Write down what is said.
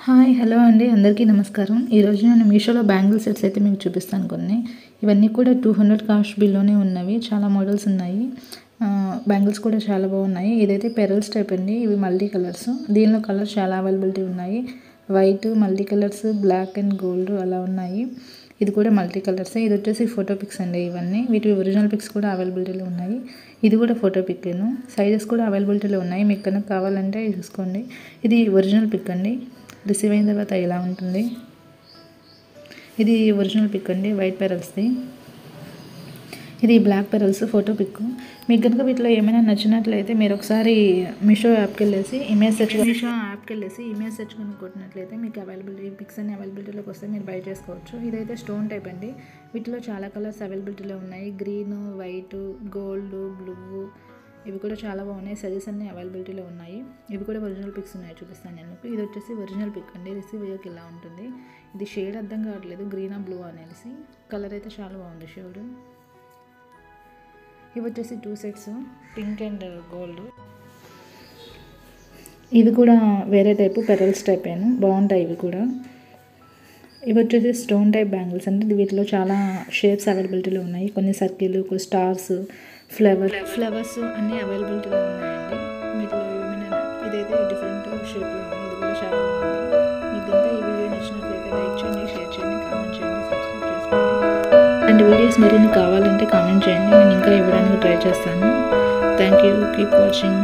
Hi hello అండి అందరికీ నమస్కారం. ఈరోజు నేను మీషోలో బ్యాంగిల్ సెట్స్ అయితే మీకు చూపిస్తాను కొన్ని. ఇవన్నీ కూడా 200 కాస్ట్ బిల్లోనే ఉన్నవి. చాలా మోడల్స్ ఉన్నాయి. బ్యాంగిల్స్ కూడా చాలా బాగున్నాయి. ఇదైతే పెరల్స్ టైప్ అండి. ఇవి మల్టీ కలర్స్. దీనిలో కలర్స్ చాలా అవైలబిలిటీ ఉన్నాయి. White, multi colours, black and gold అలా ఉన్నాయి. ఇది కూడా మల్టీ కలర్స్. ఇది వచ్చేసి ఫోటో పిక్స్ అండి. ఇవన్నీ వీటి ఒరిజినల్ పిక్స్ కూడా అవైలబిలిటీలో ఉన్నాయి. ఇది కూడా ఫోటో పిక్ను. సైజెస్ కూడా అవైలబిలిటీలో ఉన్నాయి. మీకు కనుక కావాలంటే చూసుకోండి. ఇది ఒరిజినల్ పిక్ అండి. రిసీవ్ అయిన తర్వాత ఇలా ఉంటుంది. ఇది ఒరిజినల్ పిక్ అండి, వైట్ పెరల్స్ది. ఇది బ్లాక్ పెరల్స్ ఫోటో పిక్. మీకు కనుక వీటిలో ఏమైనా నచ్చినట్లయితే మీరు ఒకసారి మీషో యాప్కి వెళ్ళేసి ఇమేజ్ సెర్చ్ కనుక కొట్టినట్లయితే మీకు అవైలబిలిటీ పిక్స్ అన్ని అవైలబిలిటీలోకి వస్తే మీరు బై చేసుకోవచ్చు. ఇదైతే స్టోన్ టైప్ అండి. వీటిలో చాలా కలర్స్ అవైలబిలిటీలో ఉన్నాయి. గ్రీన్, వైట్, గోల్డ్, బ్లూ, ఇవి కూడా చాలా బాగున్నాయి. సైజెస్ అన్ని అవైలబిలిటీలో ఉన్నాయి. ఇవి కూడా ఒరిజినల్ పిక్స్ ఉన్నాయి, చూపిస్తాను నేను మీకు. ఇది వచ్చేసి ఒరిజినల్ పిక్ అండి. రిసీవ్ అయ్యాక ఇలా ఉంటుంది. ఇది షేడ్ అర్థం కావట్లేదు, గ్రీనా బ్లూ అనేసి. కలర్ అయితే చాలా బాగుంది షేడ్. ఇవి వచ్చేసి 2 సెట్స్, పింక్ అండ్ గోల్డ్. ఇవి కూడా వేరే టైపు, పెరల్స్ టైప్ అయినా బాగుంటాయి ఇవి కూడా. ఇవి వచ్చేసి స్టోన్ టైప్ బ్యాంగిల్స్ అంటే వీటిలో చాలా షేప్స్ అవైలబిలిటీలో ఉన్నాయి. కొన్ని సర్కిల్, కొన్ని స్టార్స్, ఫ్లవర్స్ అన్నీ అవైలబిలిటీలో ఉన్నాయండి. వీటిలో ఏమైనా ఇదైతే డిఫరెంట్ షేప్లో ఉంది. ఇది కూడా చాలా బాగుంది. మీకు కనుక ఈ వీడియో నచ్చినట్లయితే లైక్ చేయండి, షేర్ చేయండి, కామెంట్ చేయండి, సబ్స్క్రైబ్ చేసుకోండి. అండ్ వీడియోస్ మరిన్ని కావాలంటే కామెంట్ చేయండి. నేను ఇంకా ఇవ్వడానికి ట్రై చేస్తాను. Thank you. Keep watching.